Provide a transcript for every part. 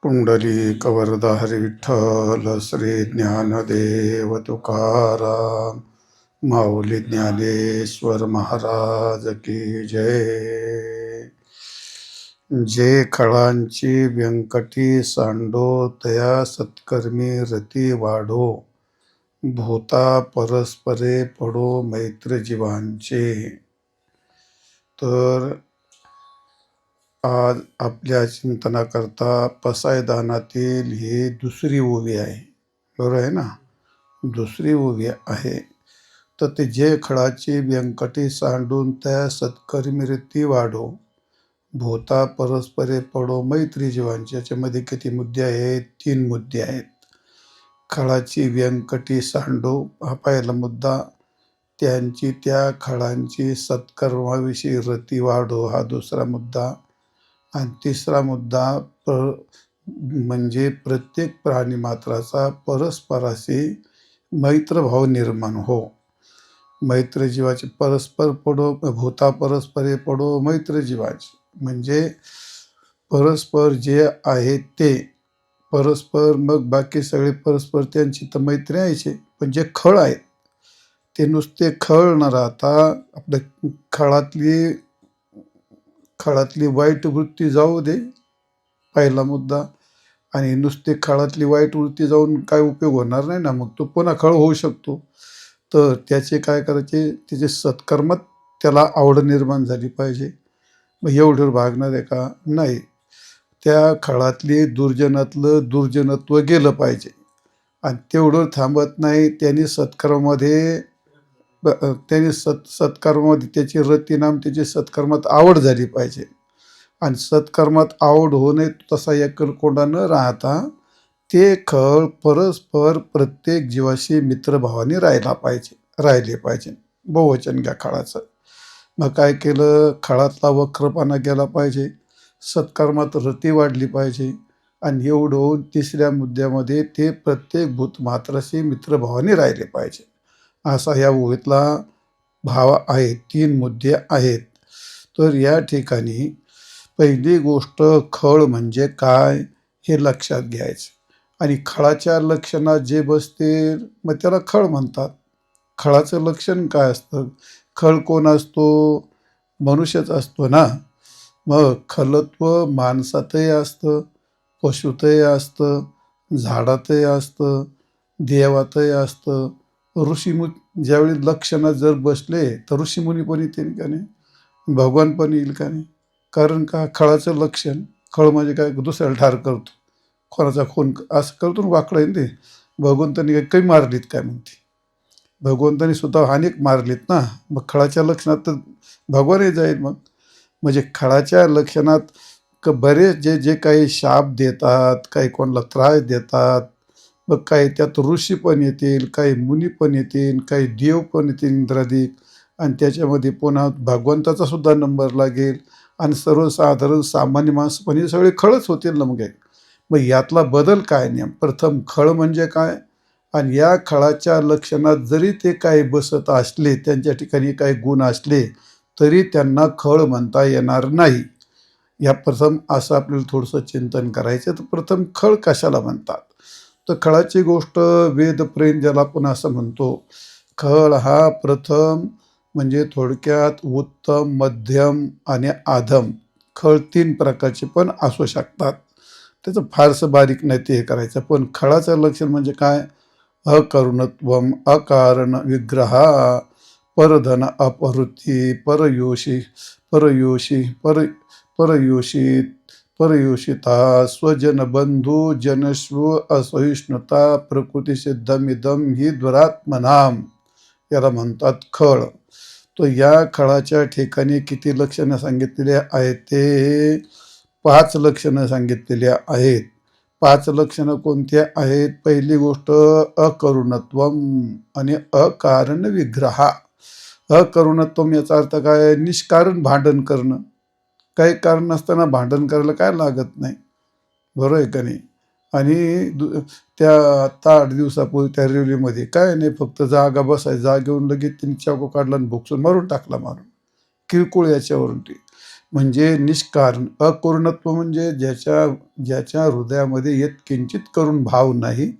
पुंडलिकवरदा हरी विठ्ठल श्री ज्ञानदेव तुकाराम माऊली ज्ञानेश्वर महाराज की जय. जे खळांची व्यंकटी सांडो तया सत्कर्मी रती वाढो, भूता परस्परे पडो मैत्र जीवांचे. तर आज आपल्या चिंतनाकरता पसायदानातील ही दुसरी ओवी आहे, बरोबर आहे ना. दुसरी ओवी आहे. तर ते जे खळाची व्यंकटी सांडून त्या सत्कर्मीरीती वाढो, भूता परस्परे पडो मैत्री जीवांचे. याच्यामध्ये किती मुद्दे आहेत? 3 मुद्दे आहेत. खळाची व्यंकटी सांडो हा पहिला मुद्दा, त्यांची त्या खळांची सत्कर्माविषयी रती वाढो हा दुसरा मुद्दा, आणि तिसरा मुद्दा म्हणजे प्रत्येक प्राणी मात्राचा परस्पराशी मैत्रभाव निर्माण हो. मैत्र जीवाचे परस्पर पडो, भूता परस्परे पडो मैत्र जीवाचे, म्हणजे परस्पर जे आहे ते परस्पर, मग बाकी सगळे परस्पर त्यांची तर मैत्री यायचे. पण जे खळ आहेत ते नुसते खळ न राहता आपल्या खळातली वाईट वृत्ती जाऊ दे, पहिला मुद्दा. आणि नुसते खळातली वाईट वृत्ती जाऊन काय उपयोग होणार नाही ना, मग तो पुन्हा खळ होऊ शकतो. तर त्याचे काय करायचे, त्याचे सत्कर्मात त्याला आवड निर्माण झाली पाहिजे. मग एवढं भागणार आहे का? नाही. त्या खळातली दुर्जनातलं दुर्जनत्व गेलं पाहिजे. आणि तेवढं थांबत नाही, त्यांनी सत्कर्मामध्ये त्याची रतीनाम त्याची सत्कर्मात आवड झाली पाहिजे. आणि सत्कर्मात आवड होऊ नये तसा एकलकोंडा न राहता ते खळ परस्पर प्रत्येक जीवाशी मित्रभावाने राहिले पाहिजे. बहुवचन घ्या खळाचं. मग काय केलं, खळातला वक्रपणा गेला पाहिजे, सत्कर्मात रती वाढली पाहिजे. आणि एवढं होऊन तिसऱ्या मुद्द्यामध्ये ते प्रत्येक भूतमात्राशी मित्रभावाने राहिले पाहिजे, असा या ओवीतला भाव आहे. 3 मुद्दे आहेत. तर या ठिकाणी पहिली गोष्ट, खळ म्हणजे काय हे लक्षात घ्यायचं. आणि खळाच्या लक्षणात जे बसते मग त्याला खळ म्हणतात. खळाचं लक्षण काय असतं? खळ कोण असतो? मनुष्यच असतो ना. मग खलत्व माणसातही असतं, पशुतही असतं, झाडातही असतं, देवातही असतं. ऋषीमुनी ज्यावेळी लक्षणात जर बसले तर ऋषीमुनी पण येतील का नाही, भगवान पण येईल का नाही. कारण का, खळाचं लक्षण. खळ म्हणजे काय, दुसऱ्याला ठार करतो, कोणाचा खून असं करतो ना, वाकडं आहे ते. भगवंतांनी काही काही मारलीत काय म्हणते, भगवंतांनी सुद्धा अनेक मारलीत ना. मग खळाच्या लक्षणात तर भगवानही जाईल. मग म्हणजे खळाच्या लक्षणात बरेच जे काही शाप देतात, काही कोणाला त्रास देतात, मग काही त्यात ऋषी पण येतील, काही मुनी पण येतील, काही देव पण येतील, इंद्रादिक. आणि त्याच्यामध्ये पुन्हा भगवंताचा सुद्धा नंबर लागेल. आणि सर्वसाधारण सामान्य माणसं पण हे सगळे खळच होतील ना. मग यातला बदल काय नेम? प्रथम खळ म्हणजे काय, आणि या खळाच्या लक्षणात जरी ते काही बसत असले, त्यांच्या ठिकाणी काही गुण असले, तरी त्यांना खळ म्हणता येणार नाही. या प्रथम असं आपल्याला थोडंसं चिंतन करायचं. तर प्रथम खळ कशाला म्हणतात? तर खळाची गोष्ट वेदप्रेम ज्याला आपण असं म्हणतो. खळ हा प्रथम म्हणजे थोडक्यात उत्तम, मध्यम आणि अधम, खळ 3 प्रकारचे पण असू शकतात. त्याचं फारसं बारीक नाही ते हे करायचं. पण खळाचं लक्षण म्हणजे काय? अकरुणत्वम, अकारण विग्रहा, परधन अपहृती, परयोषिता, स्वजन बंधू जनश्व असहिष्णुता, प्रकृतिसिद्धमिदम ही दुरात्मनाम, याला म्हणतात खळ. तो या खळाच्या ठिकाणी किती लक्षणं सांगितलेली आहेत? ते 5 लक्षणं सांगितलेली आहेत. 5 लक्षणं कोणती आहेत? पहिली गोष्ट अकरुणत्वम आणि अकारण विग्रहा. अकरुणत्वम याचा अर्थ काय? निष्कारण भांडण करणं. काही कारण नसताना भांडण करायला काय लागत नाही, बरोबर आहे का नाही. आणि त्या आता 8 दिवसापूर्वी त्या रेल्वेमध्ये काय नाही, फक्त जागा बसायची, जागेवरून लगेच त्यांनी चाकू काढला आणि भोगसून मारून टाकला, किरकोळ याच्यावरून ती. म्हणजे निष्कारण. अकरुणत्व म्हणजे ज्याच्या हृदयामध्ये येत किंचित करून भाव नाही,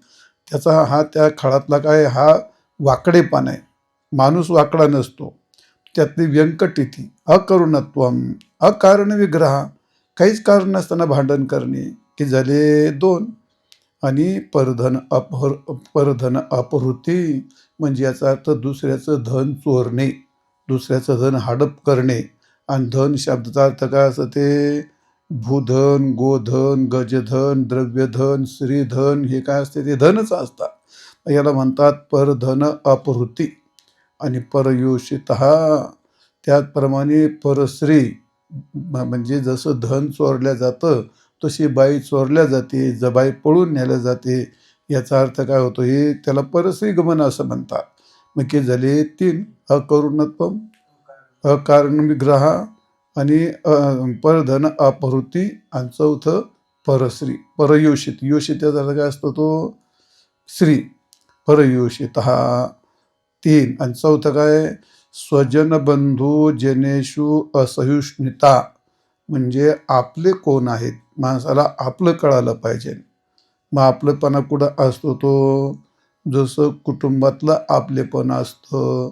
त्याचा हा त्या खळातला काय हा वाकडेपणा आहे. माणूस वाकडा नसतो. त्यातली व्यंकटिती अकरुणत्वम अकारण विग्रह, काहीच कारण नसताना भांडण करणे, की झाले दोन. आणि परधन अपहृती म्हणजे याचा अर्थ दुसऱ्याचं धन चोरणे, दुसऱ्याचं धन हडप करणे. आणि धन शब्दाचा अर्थ काय असं ते भूधन, गोधन, गजधन, द्रव्यधन, श्रीधन हे काय असते ते धनच असतात. याला म्हणतात परधन अपहृती. आणि परयोषित त्याचप्रमाणे परश्री म्हणजे जसं धन चोरल्या जातं तशी बाई चोरल्या जाते, जबाई पळून नेल्या जाते. याचा अर्थ काय होतो हे त्याला परश्री गमन असं म्हणतात. मग हे झाले तीन. अकरुणत्वम अकारण विग्रह आणि परधन अपहृती आणि चौथं परश्री परयोषित. योषित याचा अर्थ काय असतो तो श्री. परयोषित हा तीन. आणि चौथं काय स्वजन बंधू जनेषु असहिष्णुता म्हणजे आपले कोण आहेत, माणसाला आपलं कळालं पाहिजे. मग आपलंपणा कुठं असतो तो जसं कुटुंबातलं आपलेपण असतं.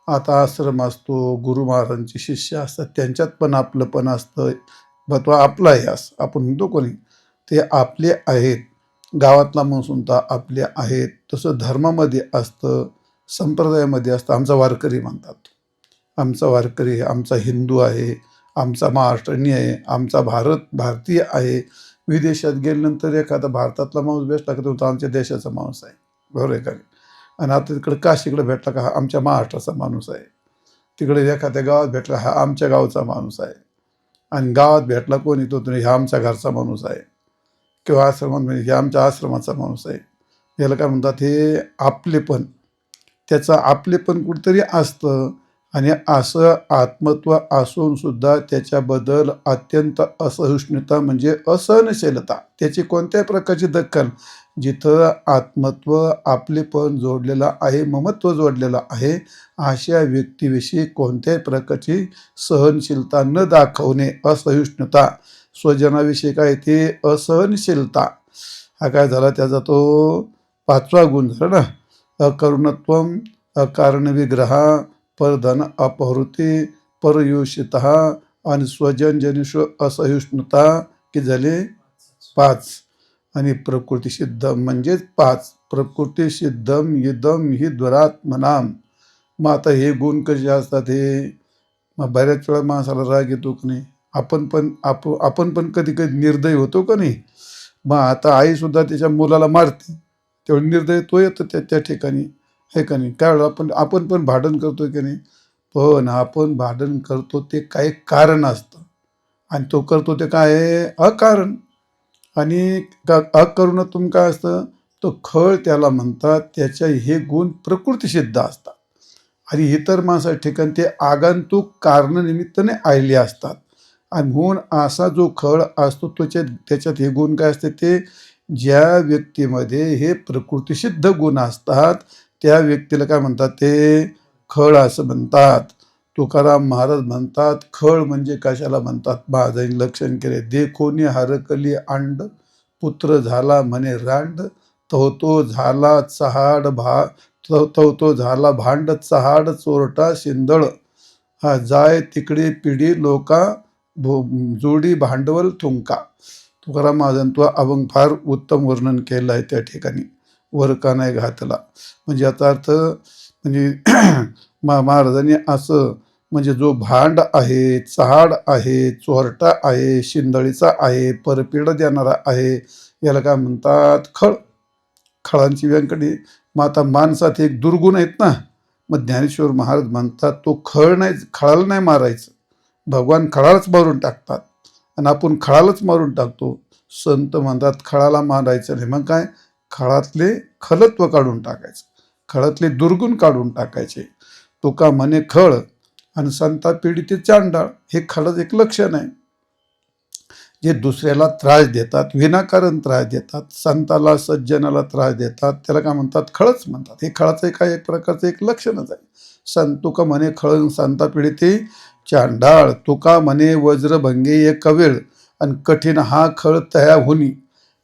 आता आश्रम असतो, गुरु महाराजांचे शिष्य असतात, त्यांच्यात पण आपलंपण असतं. मग तो आपला आहे असं आपण म्हणतो कोणी ते आपले आहेत. गावातला म्हणून आपले आहेत. तसं धर्मामध्ये असतं, संप्रदायामध्ये असतं. आमचा वारकरी म्हणतात, आमचा वारकरी आहे, आमचा हिंदू आहे, आमचा महाराष्ट्रीयन आहे, आमचा भारतीय आहे. विदेशात गेल्यानंतर एखादा भारतातला माणूस भेटला का तो आमच्या देशाचा माणूस आहे, बरोबर आहे का. आणि आता तिकडे काशीकडे भेटला का हा आमच्या महाराष्ट्राचा माणूस आहे. तिकडे एखाद्या गावात भेटला हा आमच्या गावचा माणूस आहे. आणि गावात भेटला कोणी तो हा आमच्या घरचा माणूस आहे. किंवा आश्रमात म्हणजे हे आमच्या आश्रमाचा माणूस आहे. याला काय म्हणतात हे आपलेपण. त्याचं आपलेपण कुठंतरी असतं. आणि असं आत्मत्व असून सुद्धा त्याच्याबद्दल अत्यंत असहिष्णुता म्हणजे असहनशीलता, त्याची कोणत्याही प्रकारची दखल. जिथं आत्मत्व आपलेपण जोडलेलं आहे, ममत्व जोडलेलं आहे, अशा व्यक्तीविषयी कोणत्याही प्रकारची सहनशीलता न दाखवणे, असहिष्णुता. स्वजनाविषयी काय ते असहनशीलता. हा काय झाला त्याचा तो पाचवा गुण झाला ना. अकरुणत्वम अकारण विग्रह परधन अपहृती परयोषित आणि स्वजन जनिषु असहिष्णुता की झाले पाच. आणि प्रकृती सिद्धम म्हणजेच पाच. प्रकृती सिद्धम इदम हि द्वरात्मनाम. मग आता हे गुण कसे असतात हे. मग बऱ्याच वेळा माणसाला राग येतो की नाही. आपण पण कधी कधी निर्दयी होतो का नाही. मग आता आई सुद्धा त्याच्या मुलाला मारते, तेवढं निर्दय तो येतो त्या ठिकाणी आहे का नाही. काय आपण पण भांडण करतो की नाही. पण आपण भांडण करतो ते काही कारण असतं आणि तो करतो ते काय आहे अकारण. आणि अकरुणत्व काय असतं तो खळ त्याला म्हणतात. त्याच्या हे गुण प्रकृतीसिद्ध असतात आणि इतर माणसाच्या ठिकाणी ते आगंतुक कारणानिमित्ताने आलेले असतात. आणि म्हणून असा जो खळ असतो त्याच्यात हे गुण काय असते ते ज्या व्यक्तीमध्ये हे प्रकृतीसिद्ध गुण असतात त्या व्यक्तीला काय म्हणतात ते खळ असं म्हणतात. तुकाराम महाराज म्हणतात खळ म्हणजे कशाला म्हणतात. महाराजांनी लक्षण केले. देखोनी हरकली अंड पुत्र झाला म्हणे रांड तो झाला चहाड तो झाला भांड चहाड चोरटा शिंदळ हा जाय तिकडे पिढी लोका जोडी भांडवल थुंका. तुकाराम महाराजांनी तो अभंग फार उत्तम वर्णन केलं आहे त्या ठिकाणी. वर का नाही घातला म्हणजे याचा अर्थ म्हणजे महाराजांनी असं म्हणजे जो भांड आहे, चहाड आहे, चोरटा आहे, शिंदळीचा आहे, परपीड देणारा आहे, याला काय म्हणतात खळ. खळांची व्यंकटी. मग आता माणसात एक दुर्गुण आहेत ना. मग ज्ञानेश्वर महाराज म्हणतात तो खळाला नाही मारायचं. भगवान खळालाच मारून टाकतात आणि आपण खळालाच मारून टाकतो. संत म्हणतात खळाला मारायचं नाही. मग काय खळातले खलत्व काढून टाकायचं, खळातले दुर्गुण काढून टाकायचे. तुका म्हणे खळ आणि संता पिढी ते चांडाळ. हे खळच एक लक्षण आहे. जे दुसऱ्याला त्रास देतात, विनाकारण त्रास देतात, संताला सज्जनाला त्रास देतात, त्याला काय म्हणतात खळच म्हणतात. हे खळाचं काय एक प्रकारचं एक लक्षणच आहे. संतुका म्हणे खळ संता पिढी ते चांडाळ. तुका म्हणे वज्रभंगे एक वेळ, आणि कठीण हा खळ तया होनी.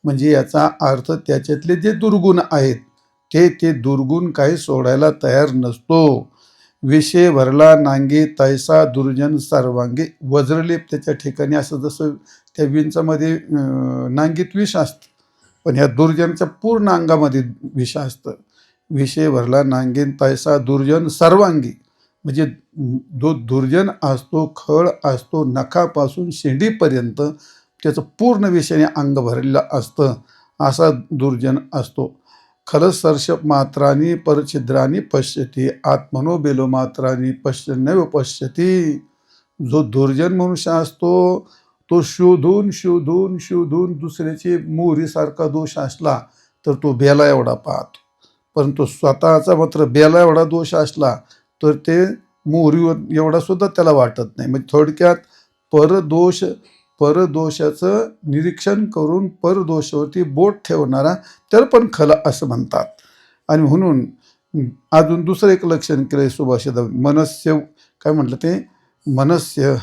म्हणजे याचा अर्थ त्याच्यातले जे दुर्गुण आहेत ते दुर्गुण काही सोडायला तयार नसतो. विषय भरला नांगी तैसा दुर्जन सर्वांगी. वज्रलेप त्याच्या ठिकाणी असं जसं त्या विंचामध्ये नांगीत विष असतं, पण ह्या दुर्जनच्या पूर्ण अंगामध्ये विष असतं. विषय भरला नांगीन तैसा दुर्जन सर्वांगी. म्हणजे जो दुर्जन असतो, खळ असतो, नखापासून शेंडीपर्यंत त्याचं पूर्ण विषयाने अंग भरलेलं असतं, असा दुर्जन असतो. खलसर्ष मात्रांनी परछिद्रांनी पश्यती, आत्मनो बेलो मात्रांनी पश्यन्नैव पश्यती. जो दुर्जन मनुष्य असतो तो शोधून शोधून शोधून दुसऱ्याची मोहरीसारखा दोष असला तर तो बेला एवढा पाहतो, परंतु स्वतःचा मात्र बेला एवढा दोष असला तर ते मोहरीवर एवढा सुद्धा त्याला वाटत नाही. म्हणजे थोडक्यात परदोषाचं निरीक्षण करून परदोषावरती बोट ठेवणारा तर पण खल असं म्हणतात. आणि म्हणून अजून दुसरं एक लक्षण केलंय सुभाषित. मनस्य काय म्हटलं ते, मनस्य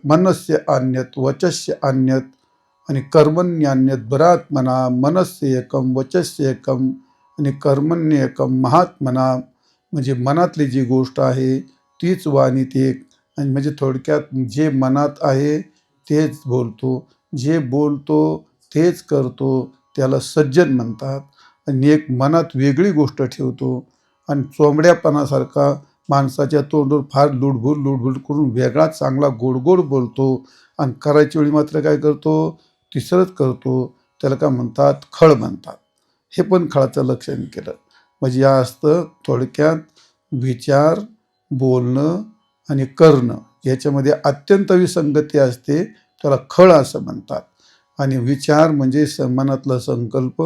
मनस्य अन्यत वचस्य अन्यत आणि कर्मण्यान्यत बरात्मना. मनस्य एकम वचस्य एकम आणि कर्मण्य एकम महात्मना. म्हणजे मनातली जी गोष्ट आहे तीच वाणी ती एक. आणि म्हणजे थोडक्यात जे मनात आहे तेच बोलतो, जे बोलतो तेच करतो त्याला सज्जन म्हणतात. आणि एक मनात वेगळी गोष्ट ठेवतो आणि चोंबड्यापणासारखा माणसाच्या तोंडवर फार लुडबुड करून वेगळा चांगला गोड बोलतो, आणि करायच्या वेळी मात्र काय करतो, तिसरंच करतो, त्याला काय म्हणतात, खळ म्हणतात. हे पण खळाचं लक्षण केलं. म्हणजे या असतं थोडक्यात विचार, बोलणं आणि करणं याच्यामध्ये अत्यंत विसंगती असते, त्याला खळ असं म्हणतात. आणि विचार म्हणजे मनातला संकल्प,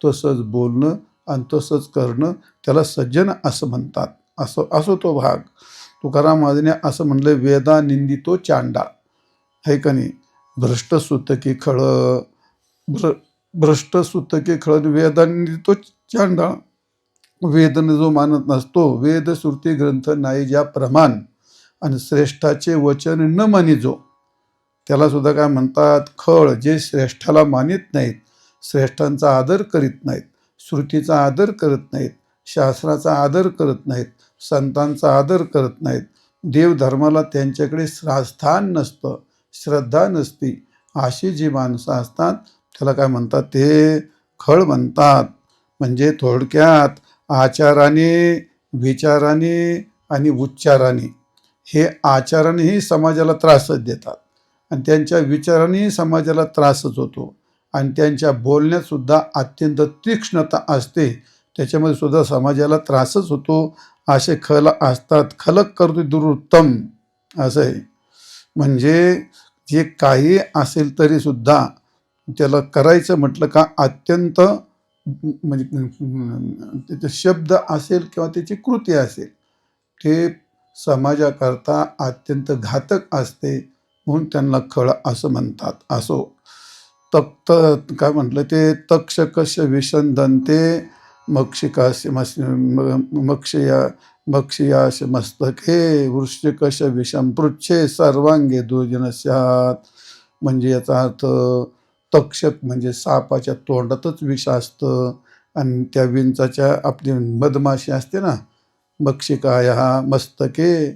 तसंच बोलणं आणि तसंच करणं, त्याला सज्जन असं म्हणतात. असो तो भाग. तुकाराम महाराजांनी असं म्हणलं, वेदा निंदितो चांडाळ. है का नाही. भ्रष्ट सुतकी खळ, भ्रष्ट सुतकी खळ, वेदा निंदितो चांडाळ. वेदन जो मानत नसतो, वेद श्रुती ग्रंथ नाही ज्या प्रमाण, आणि श्रेष्ठाचे वचन न मानी जो, त्याला सुद्धा काय म्हणतात, खळ. जे श्रेष्ठाला मानित नाहीत, श्रेष्ठांचा आदर करीत नाहीत, श्रुतीचा आदर करत नाहीत, शास्त्राचा आदर करत नाहीत, संतांचा आदर करत नाहीत, देवधर्माला त्यांच्याकडे स्थान नसतं, श्रद्धा नसती, अशी जी माणसं असतात त्याला काय म्हणतात, ते खळ म्हणतात. म्हणजे थोडक्यात आचाराने, विचाराने आणि उच्चाराने, हे आचारानेही समाजाला त्रासच देतात आणि त्यांच्या विचारानेही समाजाला त्रासच होतो, आणि त्यांच्या बोलण्यात सुद्धा अत्यंत तीक्ष्णता असते, त्याच्यामध्ये सुद्धा समाजाला त्रासच होतो. असे खल असतात. खलक करतो दुरुत्तम असं आहे. म्हणजे जे काही असेल तरी सुद्धा त्याला करायचं म्हटलं का अत्यंत, म्हणजे त्याचे शब्द असेल किंवा त्याची कृती असेल ते समाजाकरता अत्यंत घातक असते, म्हणून त्यांना खळ असं म्हणतात. असो. तक्त काय म्हटलं ते, तक्षकश विषंदंते मक्षिकाश मक्षियाश मस्तके वृश्चिकश विषम पृच्छे सर्वांगे दुर्जनस्यात. म्हणजे याचा अर्थ तक्षक म्हणजे सापाच्या तोंडातच विष असतं, आणि त्या विंचाच्या आपली मधमाशी असते ना, मक्षिकाया मस्तके,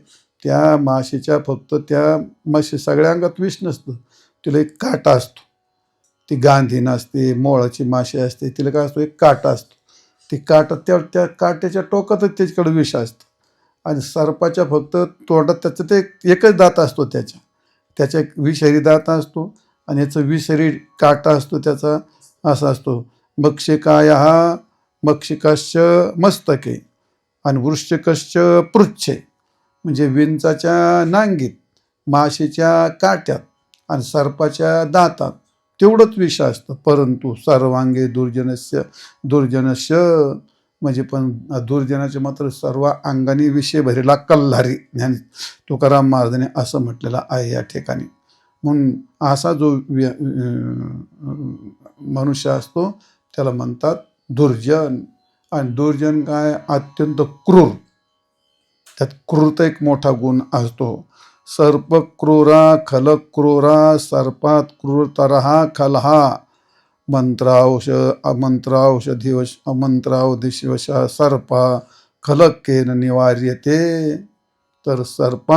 त्या माशीच्या फक्त त्या माशी सगळ्या अंगात विष नसतं, तिला एक काटा असतो. ती गांधी नसते, मोळाची माशी असते, तिला काय असतो, एक काटा असतो. ती काटा त्या काट्याच्या टोकातच त्याच्याकडे विष असतं. आणि सर्पाच्या फक्त तोंडात त्याचं ते एकच दात असतो, त्याच्या एक विषारी दात असतो, आणि याचं विषारी काटा असतो त्याचा, असा असतो. मक्षिकाया मक्षिकाश्च मस्तके आणि वृश्चिकश्च पृच्छे. म्हणजे विंचाच्या नांगीत, माशीच्या काट्यात आणि सर्पाच्या दातात तेवढंच विष असतं, परंतु सर्वांगे दुर्जनस्य म्हणजे पण दुर्जनाचे मात्र सर्व अंगाने विषय भरेला कल्हारी. ज्ञान तुकाराम महाराजांनी असं म्हटलेलं आहे या ठिकाणी. म्हणून असा जो मनुष्य असतो त्याला म्हणतात दुर्जन. आणि दुर्जन काय, अत्यंत क्रूर, त्यात क्रूरता एक मोठा गुण असतो. सर्प क्रूरा खल क्रूरा सर्पात क्रूरतरहा खलहा अमंत्रावधिवशा सर्पा खलकेन निवार्यते. तर सर्प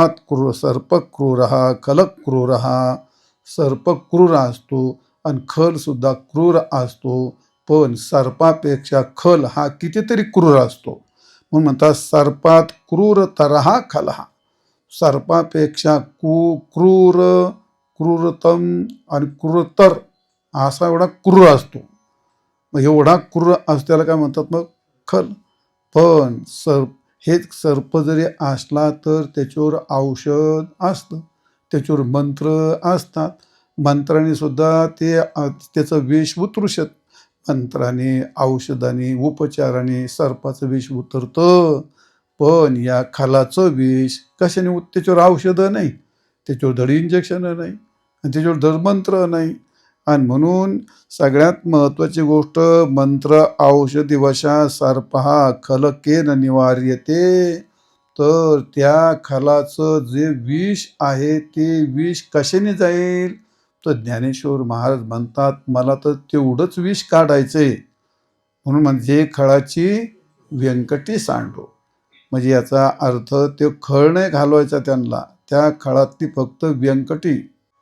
क्रूर हा खलक क्रूर हा सर्प क्रूर असतो आणि खल सुद्धा क्रूर असतो, पण सर्पापेक्षा खल हा कितीतरी क्रूर असतो. म्हणून म्हणतात सर्पात क्रूर तरहा खलहा. सर्पापेक्षा क्रूर, क्रूरतम आणि क्रूरतर असा एवढा क्रूर असतो. मग एवढा क्रूर असतो त्याला काय म्हणतात मग खल. पण हेच सर्प जरी असला तर त्याच्यावर औषध असतं, त्याच्यावर मंत्र असतात. मंत्राने सुद्धा त्याचं विष उतरू शकत. मंत्राने, औषधाने, उपचाराने सर्पाचं विष उतरतं. पण या खलाचं विष कशाने त्याच्यावर औषधं नाही, त्याच्यावर धड इंजेक्शन नाही आणि त्याच्यावर धड मंत्र नाही. आणि म्हणून सगळ्यात महत्त्वाची गोष्ट मंत्र औषधी वशा सर्पहा खलकेन निवार्यते. तर त्या खलाचं जे विष आहे ते विष कशाने जाईल. तर ज्ञानेश्वर महाराज म्हणतात मला तर तेवढंच विष काढायचंय, म्हणून म्हणजे खळाची व्यंकटी सांडो. म्हणजे याचा अर्थ ते खळ नाही घालवायचा त्यांना, त्या खळातली फक्त व्यंकटी.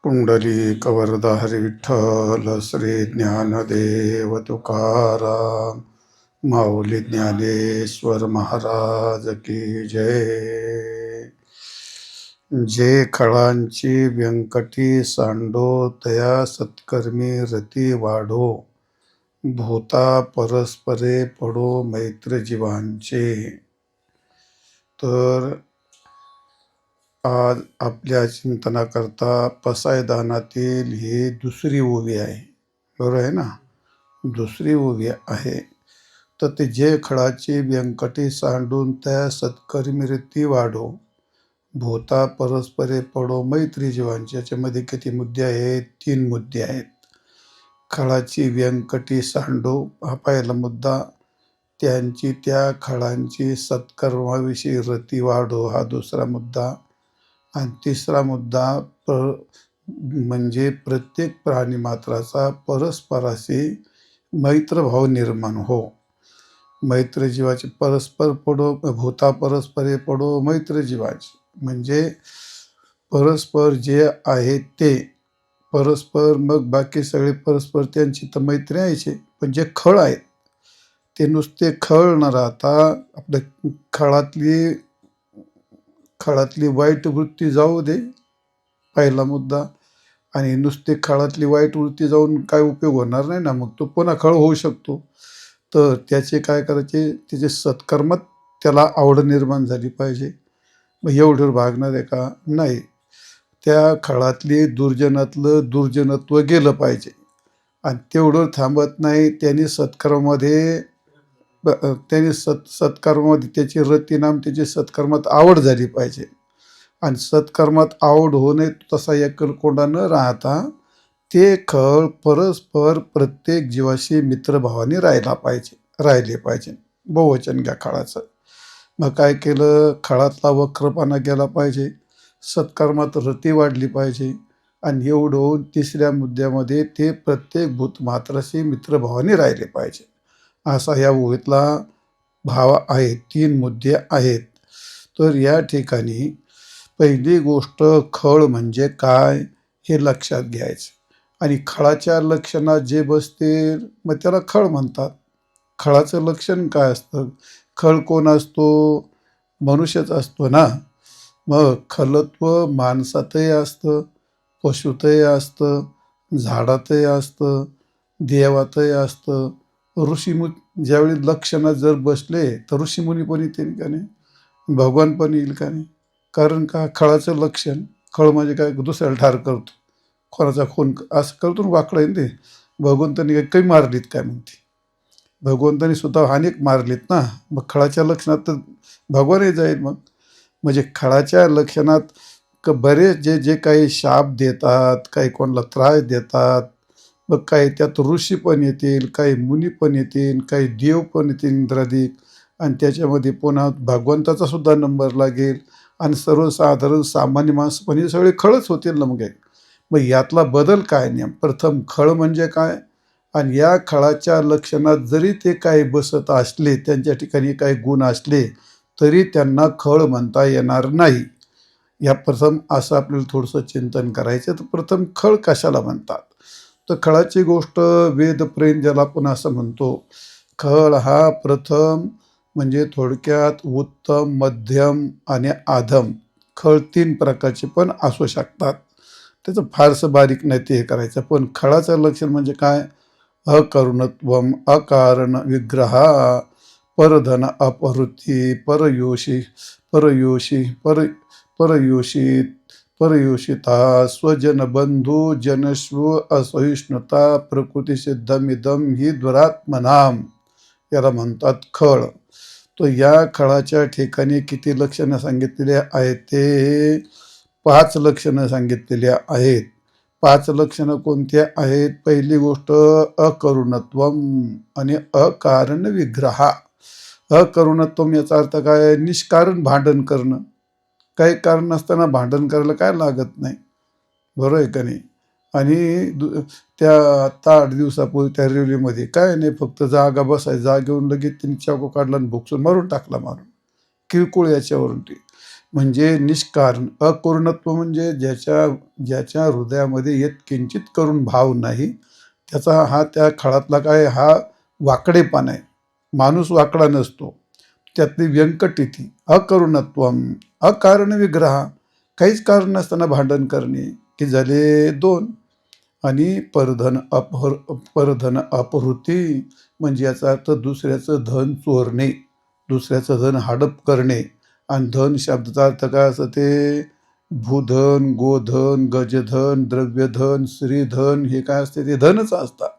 पुंडलिक वरदा हरी विठ्ठल श्री ज्ञानदेव तुकाराम माऊली ज्ञानेश्वर महाराज की जय. जे खळांची व्यंकटी सांडो तया सत्कर्मी रती वाढो. भूता परस्परे पडो मैत्र जीवांचे. तर आज आपल्या चिंतनाकरता पसायदानातील ही दुसरी ओवी आहे, बरोबर आहे ना, दुसरी ओवी आहे. तर ते जे खळाची व्यंकटी सांडून त्या सत्कर्मीवृत्ती वाढो. भूता परस्परे पडो मैत्री जीवांची. याच्यामध्ये किती मुद्दे आहेत? 3 मुद्दे आहेत. खळाची व्यंकटी सांडो हा पहिला मुद्दा, त्यांची त्या खळांची सत्कर्माविषयी रती वाढो हा दुसरा मुद्दा, आणि तिसरा मुद्दा म्हणजे प्रत्येक प्राणीमात्राचा परस्पराशी मैत्रभाव निर्माण हो. मैत्र जीवाची परस्पर पडो, भूता परस्परे पडो मैत्र जीवाची, म्हणजे परस्पर जे आहे ते परस्पर, मग बाकी सगळे परस्पर त्यांची तर मैत्री यायचे. पण जे खळ आहेत ते नुसते खळ न राहता आपल्या खळातली वाईट वृत्ती जाऊ दे, पहिला मुद्दा. आणि नुसते खळातली वाईट वृत्ती जाऊन काय उपयोग होणार नाही ना, मग तो पुन्हा खळ होऊ शकतो. तर त्याचे काय करायचे, त्याचे सत्कर्मात त्याला आवड निर्माण झाली पाहिजे. मग एवढं भागणार आहे का? नाही. त्या खळातली दुर्जनातलं दुर्जनत्व गेलं पाहिजे. आणि तेवढं थांबत नाही, त्यांनी सत्कर्मामध्ये त्याची रती नाम त्याची सत्कर्मात आवड झाली पाहिजे. आणि सत्कर्मात आवड होणे तसा एकलकोंडा न राहता ते खळ परस्पर प्रत्येक जीवाशी मित्रभावाने राहिले पाहिजे. बहुवचन घ्या खळाचं. मग काय केलं, खळातला वक्रपणा गेला पाहिजे, सत्कर्मात रती वाढली पाहिजे. आणि एवढं होऊन तिसऱ्या मुद्द्यामध्ये ते प्रत्येक भूतमात्राशी मित्रभावाने राहिले पाहिजे, असा या ओवीतला भाव आहे. 3 मुद्दे आहेत. तर या ठिकाणी पहिली गोष्ट खळ म्हणजे काय हे लक्षात घ्यायचं. आणि खळाच्या लक्षणात जे बसतील मग त्याला खळ म्हणतात. खळाचं लक्षण काय असतं? खळ कोण असतो? मनुष्यच असतो ना. मग खलत्व माणसातही असतं, पशुतही असतं, झाडातही असतं, देवातही असतं. ऋषीमुनी ज्यावेळी लक्षणात जर बसले तर ऋषीमुनी पण येतील का नाही, भगवान पण येईल का नाही. कारण का, खळाचं लक्षण. खळ म्हणजे काय, दुसऱ्याला ठार करतो, कोणाचा खून असं करतो, वाकडं आहे ते. भगवंतांनी काही मारलीत काय म्हणते, भगवंतांनी सुद्धा अनेक मारलीत ना. मग खळाच्या लक्षणात तर भगवानही जाईल. मग म्हणजे खळाच्या लक्षणात बरेच जे काही शाप देतात, काही कोणाला त्रास देतात, मग काही त्यात ऋषी पण येतील, काही मुनी पण येतील, काही देव पण येतील, इंद्रादिक. आणि त्याच्यामध्ये पुन्हा भगवंताचा सुद्धा नंबर लागेल आणि सर्वसाधारण सामान्य माणसं पण हे सगळे खळच होतील ना. मग यातला बदल काय नेम? प्रथम खळ म्हणजे काय, आणि या खळाच्या लक्षणात जरी ते काही बसत असले, त्यांच्या ठिकाणी काही गुण असले, तरी त्यांना खळ म्हणता येणार नाही. या प्रथम असं आपल्याला थोडंसं चिंतन करायचं. तर प्रथम खळ कशाला म्हणतात? तर खळाची गोष्ट वेदप्रेम ज्याला आपण असं म्हणतो. खळ हा प्रथम म्हणजे थोडक्यात उत्तम, मध्यम आणि अधम, खळ 3 प्रकारचे पण असू शकतात. त्याचं फारसं बारीक नाही ते हे करायचं. पण खळाचं लक्षण म्हणजे काय? अकरुणत्वम, अकारण विग्रहा, परधन अपहृती, परयोशी परयोशी पर परयोषित परयोषिता, स्वजन बंधू जनस्व असहिष्णुता, प्रकृतीसिद्धमिदम ही दुरात्मनाम, याला म्हणतात खळ. तो या खळाच्या ठिकाणी किती लक्षणं सांगितलेली आहेत? ते 5 लक्षणं सांगितलेली आहेत. 5 लक्षणं कोणत्या आहेत? पहिली गोष्ट अकरुणत्वम आणि अकारण विग्रहा. अकरुणत्वम याचा अर्थ काय? निष्कारण भांडण करणं. काही कारण नसताना भांडण करायला काय लागत नाही, बरोबर आहे का नाही? आणि त्या आता 8 दिवसापूर्वी त्या रेल्वेमध्ये काय नाही, फक्त जागा बसायची, जागेवरून लगेच तिने चाकू काढला आणि भोगसून मारून टाकला, मारून किरकोळ याच्यावरून ती. म्हणजे निष्कारण. अकरुणत्व म्हणजे ज्याच्या हृदयामध्ये यत्किंचित करून भाव नाही, त्याचा हा त्या खळातला काय, हा वाकडेपणा आहे. माणूस वाकडा नसतो, त्यातली व्यंकट ती. अकरुणत्वम, अकारण विग्रह, काहीच कारण नसताना भांडण करणे, की झाले 2. आणि परधन अपहृती म्हणजे याचा अर्थ दुसऱ्याचं धन चोरणे, दुसऱ्याचं धन हडप करणे. आणि धन शब्दाचा अर्थ काय असं? ते भूधन, गोधन, गजधन, द्रव्यधन, श्रीधन, हे काय असते? ते धनच असतात.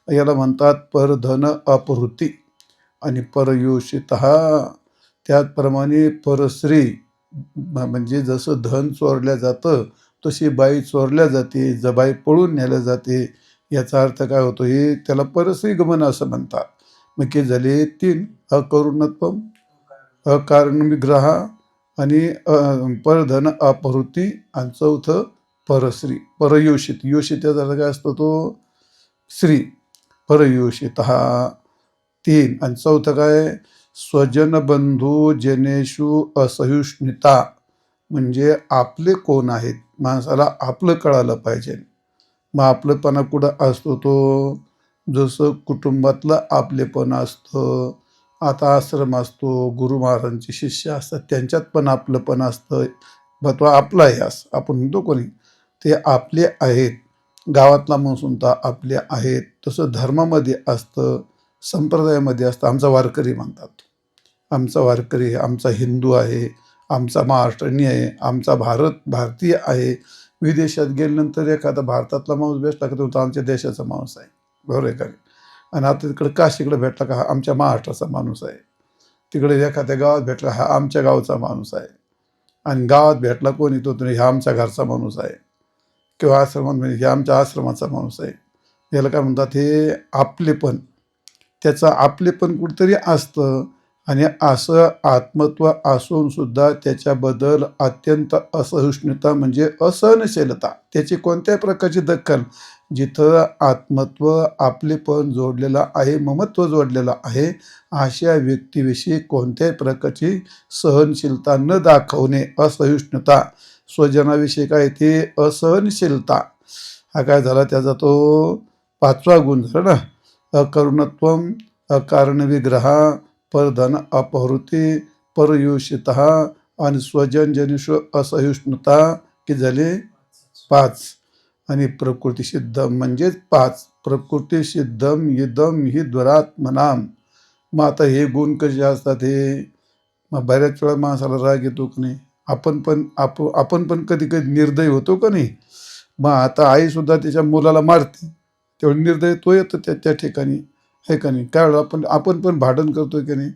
याला म्हणतात परधन अपहृती. आणि परयोषित, त्याचप्रमाणे परश्री, म्हणजे जसं धन चोरल्या जातं तशी बाई चोरल्या जाते, जबाई पळून नेल्या जाते. याचा अर्थ काय होतो? हे त्याला परश्री गमन असं म्हणतात. मग हे झाले 3. अकरुणत्वम, अकारण विग्रह आणि परधन अपहृती, आणि 4थं परश्री, परयोषित. योषित याचा अर्थ काय असतो? तो श्री. परयोषित 3. आणि 4थं काय? स्वजन बंधू जनेषु असहिष्णुता, म्हणजे आपले कोण आहेत, माणसाला आपलं कळालं पाहिजे. मग आपलंपणा कुठं असतो? तो जसं कुटुंबातलं आपलेपण असतं, आता आश्रम असतो, गुरु महाराजांचे शिष्य असतात, त्यांच्यात पण आपलंपण असतं. मग तो आपला आहे असं आपण म्हणतो कोणी, ते आपले आहेत. गावातला म्हणून आपले आहेत. तसं धर्मामध्ये असतं, संप्रदायामध्ये असतं. आमचा वारकरी म्हणतात, आमचा वारकरी आहे, आमचा हिंदू आहे, आमचा महाराष्ट्रीयन आहे, आमचा भारतीय आहे. विदेशात गेल्यानंतर एखादा भारतातला माणूस भेटला का तो आमच्या देशाचा माणूस आहे, बरोबर आहे का? आणि आता तिकडे काशीकडे भेटला का हा आमच्या महाराष्ट्राचा माणूस आहे. तिकडे एखाद्या गावात भेटला हा आमच्या गावचा माणूस आहे. आणि गावात भेटला कोणी तो हा आमच्या घरचा माणूस आहे. किंवा आश्रमात म्हणजे हे आमच्या आश्रमाचा माणूस आहे. याला काय म्हणतात? हे आपलेपण. त्याचं आपलेपण कुठंतरी असतं. आणि असं आत्मत्व असून सुद्धा त्याच्याबद्दल अत्यंत असहिष्णुता म्हणजे असहनशीलता, त्याची कोणत्याही प्रकारची दखल. जिथं आत्मत्व, आपलेपण जोडलेलं आहे, ममत्व जोडलेलं आहे, अशा व्यक्तीविषयी कोणत्याही प्रकारची सहनशीलता न दाखवणे, असहिष्णुता. स्वजनाविषयी काय? ते असहनशीलता. हा काय झाला? त्याचा तो 5वा गुण झाला ना. अकरुणत्वम, अकारण विग्रह, परधन अपहृती, परयोषित आणि स्वजन जनिषु असहिष्णुता, की झाले 5. आणि प्रकृतीसिद्ध म्हणजेच 5. प्रकृतीसिद्धम इदम ही दुरात्मनाम. मग आता हे गुण कसे असतात? हे मग बऱ्याच वेळा माणसाला राग येतो की नाही? आपण पण कधी कधी निर्दयी होतो का नाही? मग आता आई सुद्धा तिच्या मुलाला मारते, तेवढं निर्दय तो येतो त्या ठिकाणी, आहे का नाही? काय आपण पण भांडण करतो की नाही?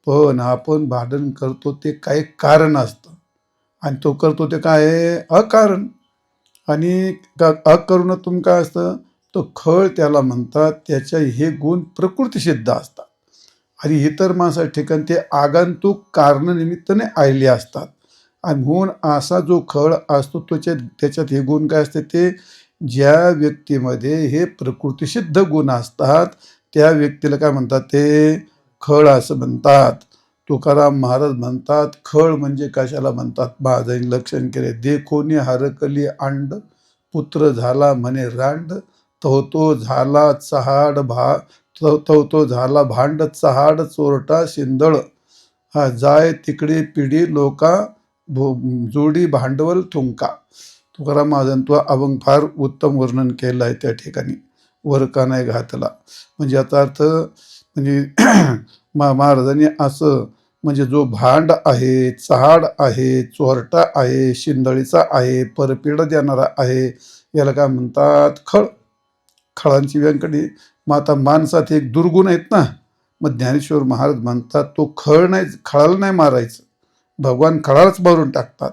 पण आपण भांडण करतो ते काही कारण असतं, आणि तो करतो ते काय आहे? अकारण. आणि अकरुणत्वम काय असतं? तो खळ त्याला म्हणतात. त्याच्या हे गुण प्रकृतीसिद्ध असतात. आणि इतर माणसाच्या ठिकाणी ते आगंतुक कारणानिमित्ताने आलेले असतात. आणि म्हणून असा जो खळ असतो त्याच्यात हे गुण काय असते, ते ज्या व्यक्तीमध्ये हे प्रकृतिसिद्ध गुण असतात त्या व्यक्तीला काय म्हणतात, ते खळ असं म्हणतात. तुकाराम महाराज म्हणतात, खळ म्हणजे कशाला म्हणतात, माझं लक्षण केले. देखोनी हरकली अंड, पुत्र झाला म्हणे रांड, तो झाला चहाड तो झाला भांड, चहाड चोरटा शिंदळ, हा जाय तिकडे पिढी लोका, जोडी भांडवल थुंका. तुकाराम महाराजांनी तो अभंग फार उत्तम वर्णन केलं आहे त्या ठिकाणी, वर का नाही घातला. म्हणजे याचा अर्थ म्हणजे महाराजांनी असं, म्हणजे जो भांड आहे, चहाड आहे, चोरटा आहे, शिंदळीचा आहे, परपीड देणारा आहे, याला काय म्हणतात, खळ. खळांची व्यंकटी. मग आता माणसात एक दुर्गुण आहेत ना, मग ज्ञानेश्वर महाराज म्हणतात तो खळाला नाही मारायचं, भगवान खळालाच मारून टाकतात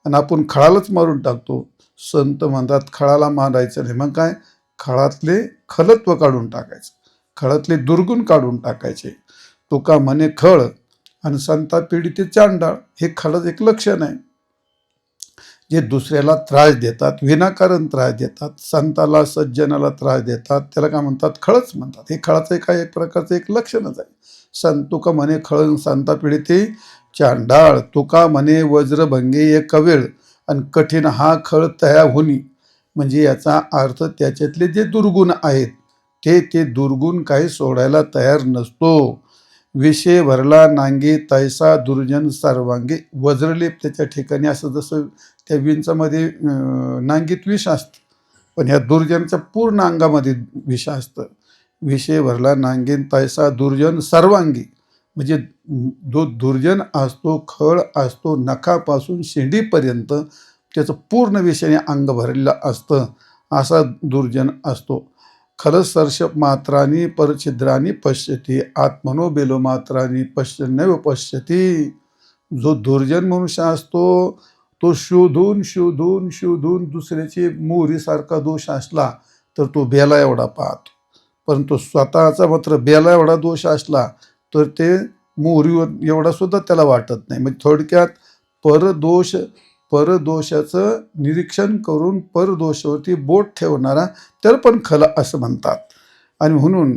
आणि आपण खळालाच मारून टाकतो. संत म्हणतात खळाला मारायचं नाही. मग काय, खळातले खलत्व काढून टाकायचं, खळातले दुर्गुण काढून टाकायचे. तुका म्हणे खळ आणि संता पिढी ते चांडाळ, हे खळच एक लक्षण आहे. जे दुसऱ्याला त्रास देतात, विनाकारण त्रास देतात, संताला सज्जनाला त्रास देतात, त्याला काय म्हणतात, खळच म्हणतात. हे खळाचं काय एक प्रकारचं एक लक्षणच आहे. तुका म्हणे खळ संता पिढी ते चांडाळ, तुका म्हणे वज्रभंगे एक कवेळ आणि कठीण हा खळ तया होनी. म्हणजे याचा अर्थ त्याच्यातले जे दुर्गुण आहेत ते दुर्गुण काही सोडायला तयार नसतो. विषय भरला नांगी तैसा दुर्जन सर्वांगी. वज्रलेप त्याच्या ठिकाणी, असं जसं त्या विंचामध्ये नांगीत विष असतं, पण ह्या दुर्जनच्या पूर्ण अंगामध्ये विष असतं. विषय भरला नांगीन तैसा दुर्जन सर्वांगी, म्हणजे जो दुर्जन असतो, खळ असतो, नखापासून शेंडीपर्यंत त्याचं पूर्ण विषयाने अंग भरलेलं असतं, असा दुर्जन असतो. खलसर्षप मात्रांनी परछिद्रांनी पश्यती, आत्मनो बेलो मात्रांनी पश्यन्नैव पश्यती. जो दुर्जन मनुष्य असतो तो शोधून शोधून शोधून दुसऱ्याची मोहरीसारखा दोष असला तर तो बेला एवढा पाहतो, परंतु स्वतःचा मात्र बेला एवढा दोष असला तर ते मोहरीवर एवढा सुद्धा त्याला वाटत नाही. म्हणजे थोडक्यात परदोषाचं निरीक्षण करून परदोषावरती बोट ठेवणारा त्याला पण खल असं म्हणतात. आणि म्हणून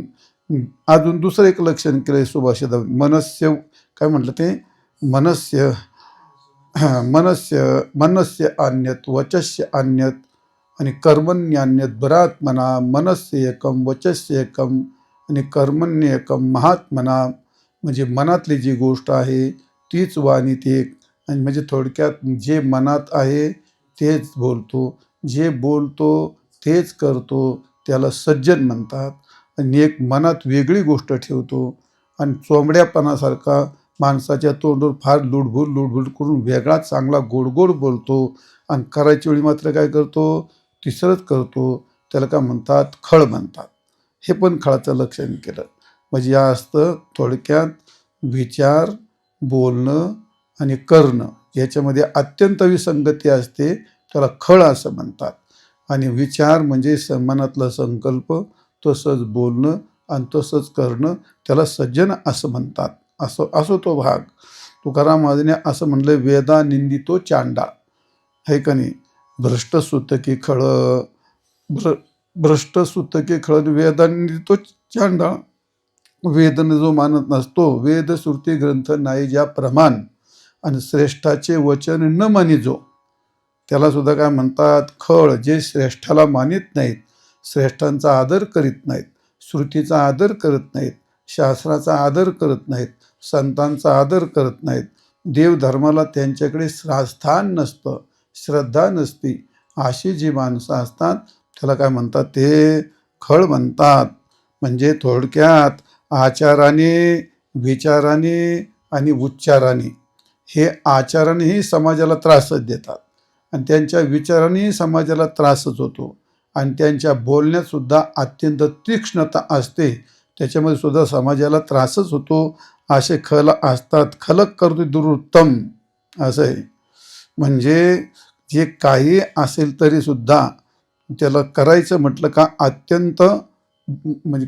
अजून दुसरं एक लक्षण केलंय सुभाषित, मनस्य, काय म्हटलं ते, मनस्य मनस्य मनस्य अन्यत वचस्य अन्यत आणि कर्मण्यान्यत बरात्मना. मनस्य एकम वचस्य एकम आणि कर्मण्य एकम महात्मना. म्हणजे मनातली जी गोष्ट आहे तीच वाणी ती एक. आणि म्हणजे थोडक्यात जे मनात आहे तेच बोलतो, जे बोलतो तेच करतो, त्याला सज्जन म्हणतात. आणि एक मनात वेगळी गोष्ट ठेवतो आणि चोंबड्यापणासारखा माणसाच्या तोंडवर फार लुडबुड करून वेगळा चांगला गोड गोड बोलतो आणि करायच्या वेळी मात्र काय करतो, तिसरंच करतो, त्याला काय म्हणतात, खळ म्हणतात. हे पण खळाचं लक्षण केलं. म्हणजे या असतं थोडक्यात विचार, बोलणं आणि करणं याच्यामध्ये अत्यंत विसंगती असते, त्याला खळ असं म्हणतात. आणि विचार म्हणजे मनातला संकल्प, तसंच बोलणं आणि तसंच करणं, त्याला सज्जन असं म्हणतात. असो तो भाग. तुकाराम महाराजांनी असं म्हणलं, वेदा निंदितो चांडाळ, है का नाही. भ्रष्ट सुतकी खळ, भ्रष्ट सुतकी खळ, वेदा निंदितो चांडाळ. वेदन जो मानत नसतो, वेद श्रुती ग्रंथ नाही ज्या प्रमाण आणि श्रेष्ठाचे वचन न मानी जो, त्याला सुद्धा काय म्हणतात, खळ. जे श्रेष्ठाला मानित नाहीत, श्रेष्ठांचा आदर करीत नाहीत, श्रुतीचा आदर करत नाहीत, शास्त्राचा आदर करत नाहीत, संतांचा आदर करत नाहीत, देवधर्माला त्यांच्याकडे स्थान नसतं, श्रद्धा नसती, अशी जी माणसं असतात त्याला काय म्हणतात, ते खळ म्हणतात. म्हणजे थोडक्यात आचाराने, विचाराने आणि उच्चाराने, हे आचारानेही समाजाला त्रासच देतात आणि त्यांच्या विचारानेही समाजाला त्रासच होतो आणि त्यांच्या बोलण्यात सुद्धा अत्यंत तीक्ष्णता असते, त्याच्यामध्ये सुद्धा समाजाला त्रासच होतो. असे खल असतात. खलक करतो दुरुत्तम असं आहे. म्हणजे जे काही असेल तरी सुद्धा त्याला करायचं म्हटलं का अत्यंत म्हणजे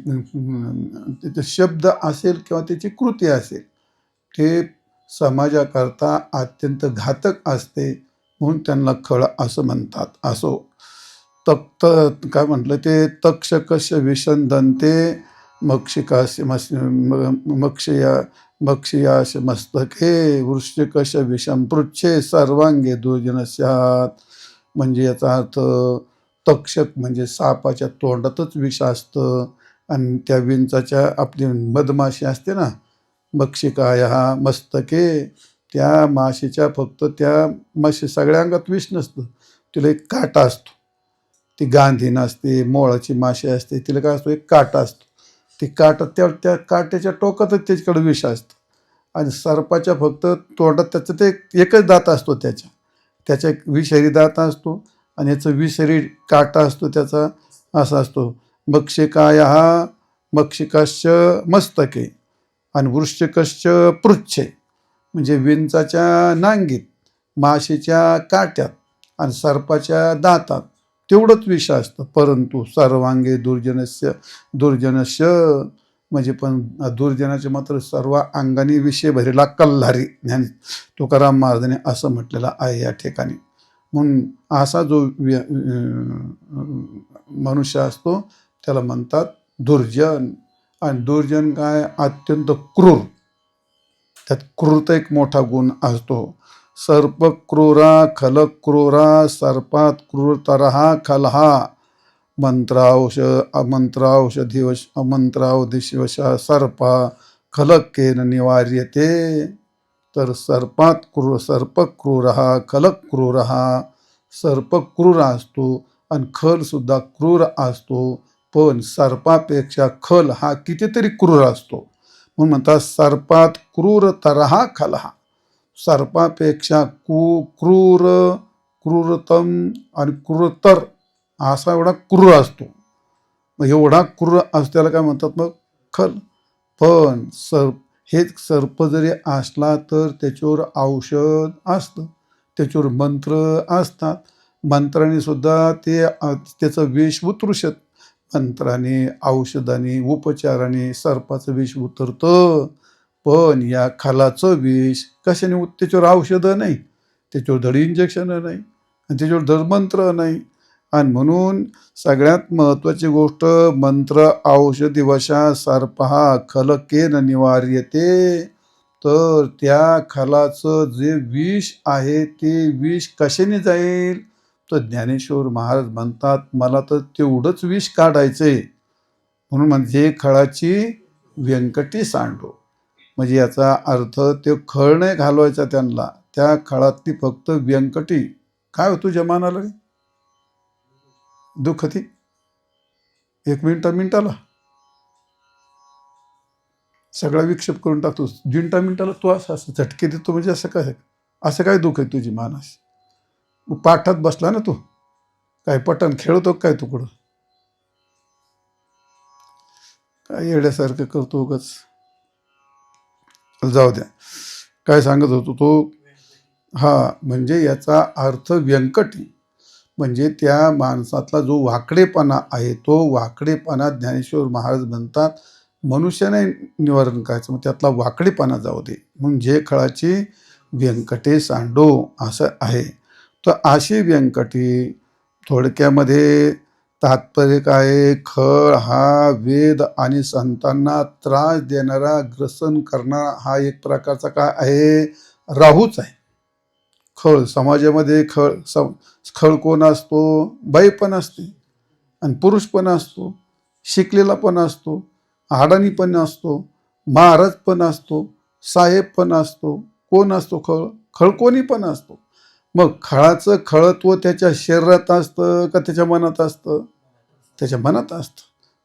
त्याचे शब्द असेल किंवा त्याची कृती असेल ते समाजाकरता अत्यंत घातक असते, म्हणून त्यांना खळ असं म्हणतात. असो, तक्त काय म्हटलं ते तक्षकश विषंदन्ते मक्षिकाश मक्षया मक्षयाश मस्तके वृश्चिकश विषम पृच्छे सर्वांगे दुर्जन स्यात्. म्हणजे याचा अर्थ तक्षक म्हणजे सापाच्या तोंडातच विष असतं, आणि त्या विंचाच्या आपली मधमाशी असते ना, मक्षिकाया मस्तके, त्या माशीच्या फक्त त्या माशी सगळ्या अंगात विष नसतं, तिला एक काटा असतो. ती गांधी नसते, मोळाची माशी असते, तिला काय असतो, एक काटा असतो. ती काटा त्या काट्याच्या टोकातच त्याच्याकडे विष असतं. आणि सर्पाच्या फक्त तोंडात त्याचं ते एकच दात असतो, त्याच्या एक विषारी दात असतो, आणि याचं विषारी काटा असतो त्याचा, असा असतो. मक्षिकाया मक्षिकाश्च मस्तके आणि वृश्चिकश्च पृच्छे, म्हणजे विंचाच्या नांगीत, माशीच्या काट्यात आणि सर्पाच्या दातात तेवढंच विष असतं. परंतु सर्वांगे दुर्जनस्य म्हणजे पण दुर्जनाचे मात्र सर्व अंगाने विषय भरेला कल्हारी, ज्ञानी तुकाराम महाराजांनी असं म्हटलेलं आहे या ठिकाणी. म्हणून असा जो मनुष्य असतो त्याला म्हणतात दुर्जन. आणि दुर्जन काय, अत्यंत क्रूर, त्यात क्रूरता एक मोठा गुण असतो. सर्प क्रूरा खल क्रूरा सर्पात क्रूरतरहा खलहा मंत्रावश अमंत्रावशधिवश अमंत्रावधिवशा सर्पा खलकेन निवार्यते. तर सर्प क्रूर हा खल क्रूर हा, सर्प क्रूर असतो आणि खल सुद्धा क्रूर असतो, पण सर्पापेक्षा खल हा कितीतरी क्रूर असतो. म्हणून म्हणतात सर्पात क्रूर तरहा खलहा, सर्पापेक्षा क्रूरतम आणि क्रूरतर असा एवढा क्रूर असतो. मग एवढा क्रूर असतो त्याला काय म्हणतात मग, खल. पण हेच सर्प जरी असला तर त्याच्यावर औषध असतं, त्याच्यावर मंत्र असतात. मंत्राने सुद्धा त्याचं विष उतरू शकत, मंत्राने औषधाने उपचाराने सर्पाचं विष उतरतं. पण या खालाचं विष कशाने त्याच्यावर औषधं नाही, त्याच्यावर धड इंजेक्शन नाही, आणि त्याच्यावर धड मंत्र नाही. आणि म्हणून सगळ्यात महत्त्वाची गोष्ट, मंत्र औषधी वशा सर्पहा खलकेन निवार्यते. तर त्या खलाचं जे विष आहे ते विष कशाने जाईल, तर ज्ञानेश्वर महाराज म्हणतात मला तर तेवढंच विष काढायचंय, म्हणून म्हणजे खळाची व्यंकटी सांडो. म्हणजे याचा अर्थ ते खळ नाही घालवायचा त्यांना, त्या खळातली फक्त व्यंकटी. काय हो तुझ्या मानाला रे दुःख ती एक मिनिटाला सगळा विक्षेप करून टाकतो. मिनिटाला तू असं झटके देतो, म्हणजे असं काय दुःख आहे तुझी मानस. पाठात बसला ना तू, काय पटण खेळतो काय तू कुठं, काय येड्यासारखं करतो उगाच. जाऊ द्या, काय सांगत होतो तो. हा, म्हणजे याचा अर्थ व्यंकटी म्हणजे त्या माणसातला जो वाकडेपणा आहे, तो वाकडेपणा ज्ञानेश्वर महाराज म्हणतात मनुष्याने निवारण करायचं, मग त्यातला वाकडेपणा जाऊ दे, म्हणून जे खळाची व्यंकटे सांडो असं आहे. तर अशी व्यंकटी थोडक्यामध्ये तात्पर्य काय, खळ हा वेद आणि संतांना त्रास देणारा, ग्रसन करणारा हा एक प्रकारचा काय आहे, राहूच आहे. खळ समाजामध्ये खळ कोण असतो, बाई पण असते आणि पुरुष पण असतो, शिकलेला पण असतो, अडाणी पण असतो, महाराज पण असतो, साहेब पण असतो. कोण असतो खळ कोणी पण असतो. मग खळाचं खळत्व त्याच्या शरीरात असतं का त्याच्या मनात असतं, त्याच्या मनात असतं.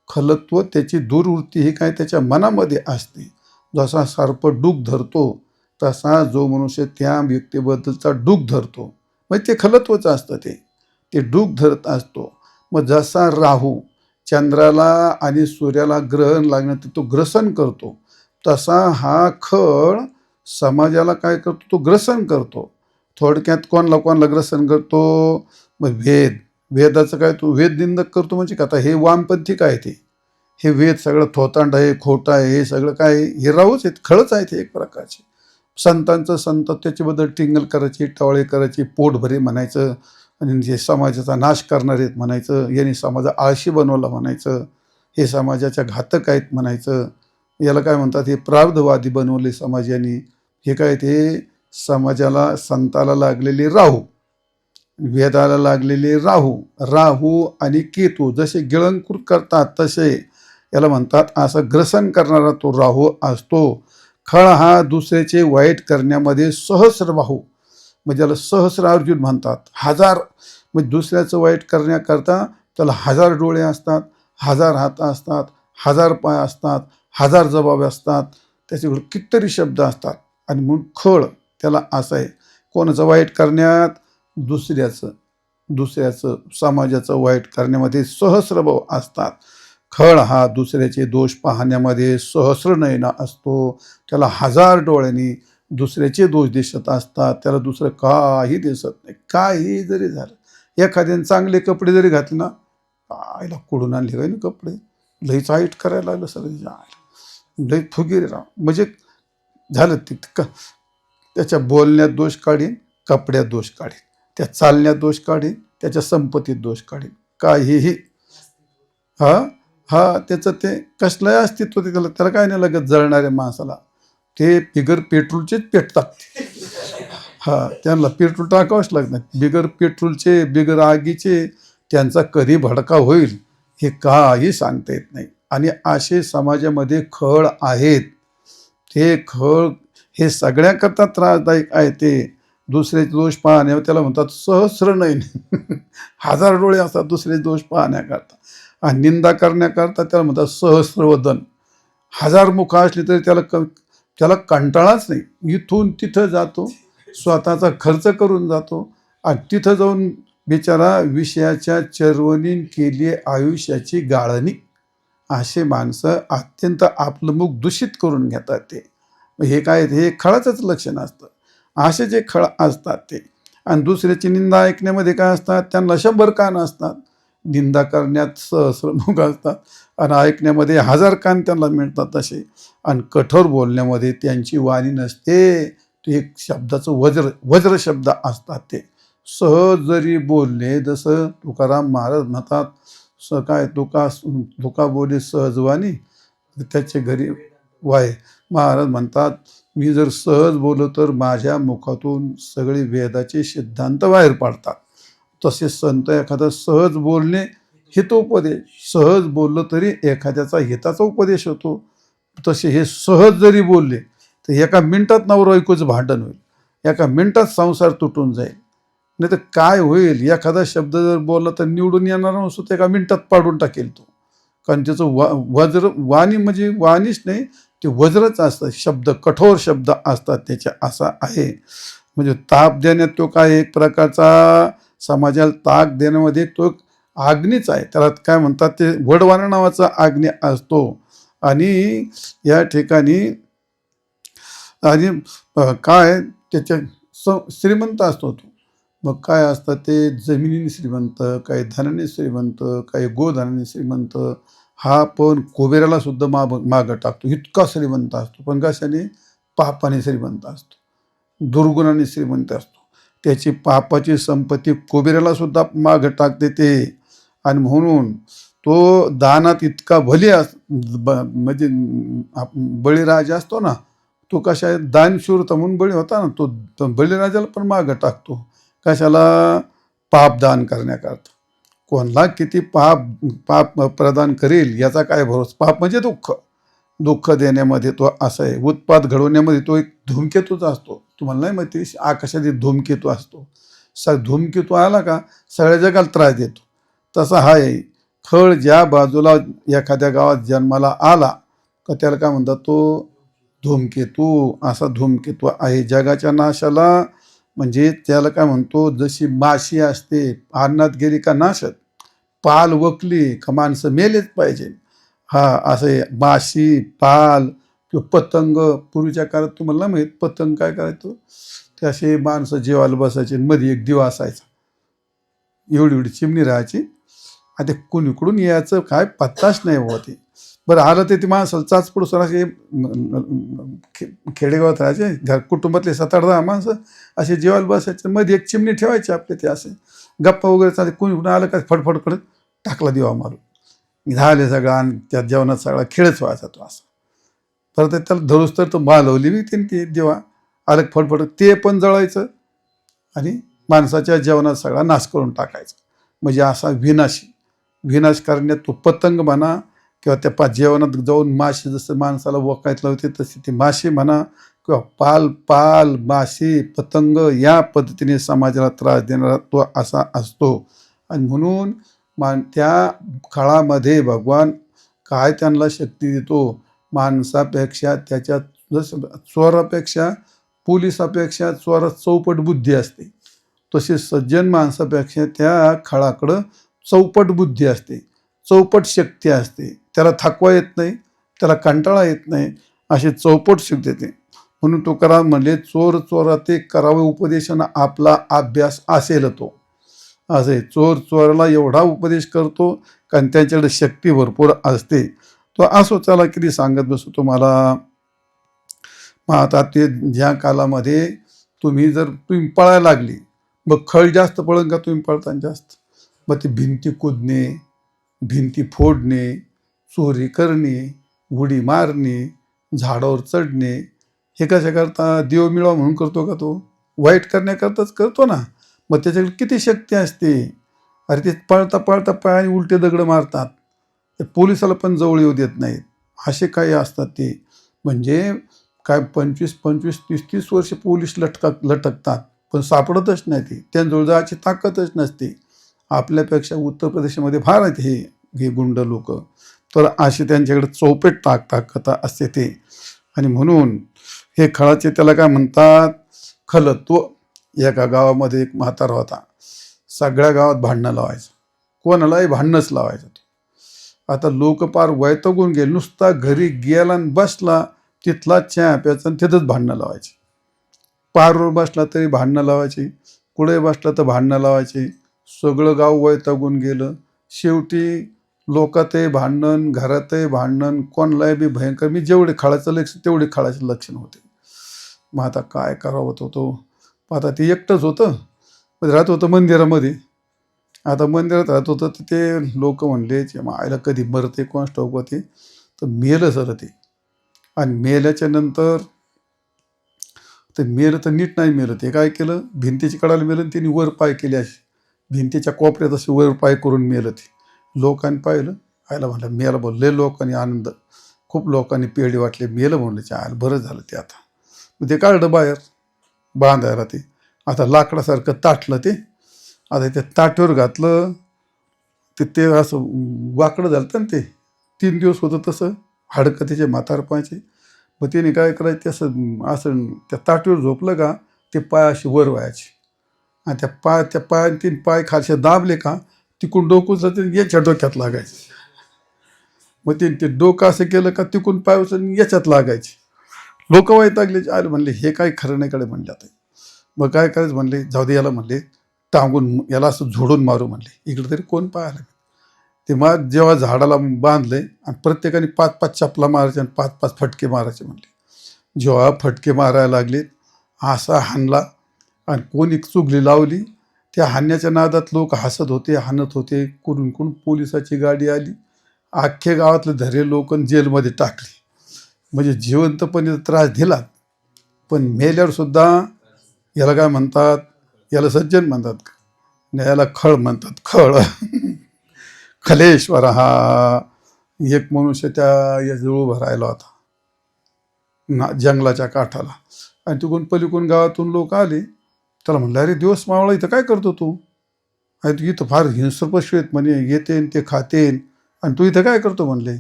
खलत्व त्याची दुर्वृत्ती ही काय त्याच्या मनामध्ये असते. जसा सर्प डूक धरतो तसा जो मनुष्य त्या व्यक्तीबद्दलचा डूक धरतो, मग ते खलत्वच असतं, ते डूक धरत असतो. मग जसा राहू चंद्राला आणि सूर्याला ग्रहण लागण्यात तो ग्रसन करतो, तसा हा खळ समाजाला काय करतो, तो ग्रसन करतो. थोडक्यात कोणाला ग्रसन करतो, मग वेदाचं काय तो वेद निंदक करतो. म्हणजे का आता हे वामपंथी काय ते हे वेद सगळं थोतांड आहे, खोटं आहे, हे सगळं काय हे राहूच आहेत, खळच आहेत हे एक प्रकारचे. संतांचं संत त्याच्याबद्दल टिंगल करायची, टवाळे करायची, पोटभरे म्हणायचं आणि जे समाजाचा नाश करणार आहेत म्हणायचं, यांनी समाजा आळशी बनवला म्हणायचं, हे समाजाच्या घातक आहेत म्हणायचं, याला काय म्हणतात हे प्रार्धवादी बनवले समाज यांनी, हे काय ते समाजाला संताला लागलेले राहू, वेदाला लागलेले राहू, राहू आणि केतू जसे गिळंकृत करतात तसे याला म्हणतात, असं ग्रसन करणारा तो राहू असतो. खळ हा दुसऱ्याचे वाईट करण्यामध्ये सहस्रबाहू, म्हणजे त्याला सहस्रार्जुन म्हणतात. हजार म्हणजे दुसऱ्याचं वाईट करण्याकरता त्याला 1000 डोळे असतात, 1000 हात असतात, 1000 पाय असतात, 1000 जबाब असतात, त्याच्याकडे कितीतरी शब्द असतात. आणि म्हणून खळ त्याला असं आहे, कोणाचं वाईट करण्यात, दुसऱ्याचं समाजाचं वाईट करण्यामध्ये सहस्रभाव असतात. खळ हा दुसऱ्याचे दोष पाहण्यामध्ये सहस्र नयना असतो, त्याला 1000 डोळ्यांनी दुसऱ्याचे दोष दिसत असतात, त्याला दुसरं काही दिसत नाही. काही जरी झालं, एखाद्याने चांगले कपडे जरी घातले ना, आईला कुडून आणले काय ना कपडे, लईच वाईट करायला लागलं सगळं, लई फुगीर राव, म्हणजे झालं ते त्याच्या बोलण्यात दोष काढीन, कपड्यात दोष काढीन, त्या चालण्यात दोष काढीन, त्याच्या संपत्तीत दोष काढीन, काहीही. हा हा त्याचं ते कसलंही अस्तित्व ते, त्याला काय नाही लागत जळणाऱ्या माणसाला, ते बिगर पेट्रोलचेच पेटतात. हा त्यांना पेट्रोल टाकावंच लागणार, बिगर पेट्रोलचे बिगर आगीचे त्यांचा कधी भडका होईल हे काही सांगता येत नाही. आणि असे समाजामध्ये खळ आहेत. ते खळ हे सगळ्याकरता त्रासदायक आहे. ते दुसऱ्याचे दोष पाहण्यावर त्याला म्हणतात सहस्र नयन. 1000 डोळे असतात दुसरे दोष पाहण्याकरता, आणि निंदा करण्याकरता त्याला म्हणतात सहस्रवदन. 1000 मुख असली तरी त्याला कंटाळाच नाही. इथून तिथं जातो, स्वतःचा खर्च करून जातो, आणि तिथं जाऊन बिचारा विषयाच्या चरवणीन केली आयुष्याची गाळणी. असे माणसं अत्यंत आपलं मुख दूषित करून घेतात. ते हे काय, हे खळाचंच लक्षण असतं. असे जे खळ असतात ते, आणि दुसऱ्याची निंदा ऐकण्यामध्ये काय असतात, त्यांना 100 कान असतात. निंदा करण्यात सहस्र मुख असतात, आणि ऐकण्यामध्ये 1000 कान त्यांना मिळतात तसे. आणि कठोर बोलण्यामध्ये त्यांची वाणी नसते, ते एक शब्दाचं वज्र शब्द असतात. ते सहज जरी बोलले, जसं तुकाराम महाराज म्हणतात, काय तुका बोले सहजवाणी त्याचे घरी वाय. महाराज म्हणतात, मी जर सहज बोललो तर माझ्या मुखातून सगळे वेदाचे सिद्धांत बाहेर पडतात. तसे संत एखादा सहज बोलणे हितोपदेश, सहज बोललं तरी एखाद्याचा हिताचा उपदेश होतो. तसे हे सहज जरी बोलले तर एका मिनिटात नवरा बायकोचं भांडण होईल, एका मिनिटात संसार तुटून जाईल. नाही तर काय होईल, एखादा शब्द जर बोलला तर निवडून येणार नसतो, तर एका मिनिटात पाडून टाकेल तो. कारण त्याचं वज्र वाणी, म्हणजे वाणीच नाही, ते वज्रच असतं, शब्द कठोर शब्द असतात त्याच्या, असा आहे. म्हणजे ताप देण्यात तो काय एक प्रकारचा, समाजाला ताक देण्यामध्ये तो अग्नीच आहे. त्याला काय म्हणतात, ते वडवाना नावाचा अग्नी असतो. आणि या ठिकाणी आणि काय त्याच्या श्रीमंत असतो तो. मग काय असतं, ते जमिनीने श्रीमंत, काही धनाने श्रीमंत, काही गोधनाने श्रीमंत. हा पण कुबेराला सुद्धा मागं टाकतो, इतका श्रीमंत असतो. पण कशाने, पापाने श्रीमंत असतो, दुर्गुणाने श्रीमंत असतो. त्याची पापाची संपत्ती कुबेराला सुद्धा मागं टाकते ते. आणि म्हणून तो दानात इतका म्हणजे बळीराजा असतो ना, तो कशा दानशूरता म्हणून बळी होता ना, तो बळीराजाला पण मागं टाकतो. कशाला, पाप दान करण्याकरता. कोणला किती पाप प्रदान करेल याचा काय भरोसा. पाप म्हणजे दुःख देण्यामध्ये तो असा आहे. उत्पात घडवण्यामध्ये तो एक धूमकेतूच असतो. तुम्हाला नाही माहिती, आकाशात एक धूमकेतू असतो. धूमकेतू आला का सगळ्या जगाला त्रास देतो. तसा हा आहे खळ. ज्या बाजूला एखाद्या गावात जन्माला आला का त्याला काय म्हणतात, तो धूमकेतू. असा धूमकेतू आहे जगाच्या नाशाला. म्हणजे त्याला काय म्हणतो, जशी माशी असते अन्नात गेली का नाशत, पाल वकली का माणसं मेलेच पाहिजे. हा असं माशी, पाल किंवा पतंग. पूर्वीच्या काळात तुम्हाला माहीत, पतंग काय करायचो, ते असे माणसं जेवायला बसायचे, मध्ये एक दिवा असायचा, एवढी एवढी चिमणी राहायची, आणि ते कुणीकडून यायचं काय पत्ताच नाही होते. बरं आलं ते ती माणसाला चाच पडून असे खेडेगावात राहायचे कुटुंबातले 7-8-10 माणसं असे जेवायला बसायचे, मध्ये एक चिमणी ठेवायची आपले, ते असे गप्पा वगैरे चालते, कोणी आलं का फडफड करत टाकला दिवा मारून झाले सगळं, आणि त्या जेवणात सगळा खेळच व्हायचा तो असा. परत त्याला धरूस तर मालवली मी ती जेव्हा आलं फडफड ते पण जळायचं आणि माणसाच्या जेवणात सगळा नाश करून टाकायचा. म्हणजे असा विनाश करण्यात तो पतंग म्हणा किंवा त्या जेवणात जाऊन मासे जसं माणसाला वकायतलं होते तसे ते मासे म्हणा किंवा पाल मासे पतंग या पद्धतीने समाजाला त्रास देणारा तो असा असतो. आणि म्हणून त्या काळामध्ये भगवान काय त्यांना शक्ती देतो, माणसापेक्षा त्याच्यात जसं चोरापेक्षा पोलिसापेक्षा चोरात चौपट बुद्धी असते, तसे सज्जन माणसापेक्षा त्या खळाकडं चौपट बुद्धी असते, चौपट शक्ती असते. त्याला थकवा येत नाही, त्याला कंटाळा येत नाही, अशी चौपट शक्ती येते. म्हणून तुकाराम म्हणले, चोर चोराते करावे उपदेशानं आपला अभ्यास असेल तो. असे चोर चोराला एवढा उपदेश करतो कारण त्यांच्याकडे शक्ती भरपूर असते. तो असो, चला किती सांगत बसतो तुम्हाला. मग आता ते ज्या कालामध्ये तुम्ही पळायला लागली, मग खळ जास्त पळून का तुम्ही पळताना जास्त, मग ती भिंती कुदणे, भिंती फोडणे, चोरी करणे, उडी मारणे, झाडावर चढणे, हे कशा करता? देव मिळवा म्हणून करतो का तो? वाईट करण्याकरताच करतो ना. मग त्याच्याकडे किती शक्ती असते. अरे ते पळता पळता पायाने उलटे दगड मारतात, ते पोलिसाला पण जवळ येऊ देत नाहीत, असे काही असतात ते. म्हणजे काय 25-25, 30-30 वर्ष पोलीस लटकतात पण सापडतच नाही ते, त्यांजवळ जायची ताकदच नसते. आपल्यापेक्षा उत्तर प्रदेशामध्ये फार आहेत हे गुंड लोक, तर असे त्यांच्याकडे चौपेट ताकद असते ते. आणि म्हणून हे खळाचे त्याला काय म्हणतात, खलत्व. एका गावामध्ये एक म्हातारा होता, सगळ्या गावात भांडणं लावायचं, कोणालाही भांडणंच लावायचं. आता लोक पार वैतागून गेले, नुसता घरी गेला आणि बसला तिथला चहा प्यायचा आणि तिथंच भांडणं लावायचे. पारवर बसला तरी भांडणं लावायची, कुठे बसला तर भांडणं लावायचे. सगळं गाव वैतागून गेलं. शेवटी लोकातही भांडण, घरातही भांडण, कोणालाही बी भयंकर. मी जेवढे खळाचं लक्ष तेवढे खळाचे लक्षण होते. मग आता काय करावं होतो. आता ते एकटंच होतं, राहत होतं मंदिरामध्ये. आता मंदिरात राहत होतं तर ते लोक म्हणले आईला कधी मरते कोणास ठाऊक होते, तर मेलं सर ते. आणि मेल्याच्या नंतर ते मेलं तर नीट नाही मेलं. ते काय केलं, भिंतीची कडाला मेलं आणि त्यांनी वर पाय केले, असे भिंतीच्या कोपऱ्यात असे वर पाय करून मेलं ते. लोकांनी पाहिलं, आयला म्हणलं मेलं. बोलले लोकांनी आनंद, खूप लोकांनी पेढे वाटले, मेलं म्हणलं आयला बरं झालं ते. आता मग ते काढलं बाहेर बांधायला, ते आता लाकडासारखं ताटलं ते. आता त्या ताटीवर घातलं ते असं वाकडं झालं ना ते. 3 दिवस होतं तसं, हाडकं त्याचे म्हातारपणाचे. मग त्याने काय करायचं, असं त्या ताटीवर झोपलं का ते पाय असे वर व्हायचे, आणि त्या पायाने 3 पाय खालचे दाबले का तिकून डोकं उचलते याच्या डोक्यात लागायचे. मग ते डोकं असं केलं का तिकून पाय उचलून याच्यात लागायचे. लोक वैतागले, आले म्हणले हे काही खरं नाही कडे म्हणले. आता मग काय करायचं म्हणले, जाऊ दे याला म्हणले टांगून, याला असं झोडून मारू म्हणले, इकडे तरी कोण पाहायला. ते मग जेव्हा झाडाला बांधले आणि प्रत्येकाने 5-5 चपला मारायचे आणि 5-5 फटके मारायचे म्हणले. जेव्हा फटके मारायला लागले, असा हाणला आणि कोणी चुगली लावली. त्या हाणण्याच्या नादात लोक हसत होते, हाणत होते. कोण पोलिसाची गाडी आली, अख्खे गावातले धरे लोक जेलमध्ये टाकले. म्हणजे जिवंतपणे त्रास दिला, पण मेल्यावर सुद्धा याला काय म्हणतात, याला सज्जन म्हणतात का, याला खळ म्हणतात, खळ. खलेश्वर हा एक मनुष्य त्या याजवळ उभा राहिला होता जंगलाच्या काठाला. आणि तिकडून पलीकडून गावातून लोक आले, त्याला म्हणलं अरे दिवस मावळा इथं काय करतो तू, अरे तू इथं फार हिंस्र पशु आहेत म्हणे, येतेन ते खातेन, आणि तू इथं काय करतो म्हणले.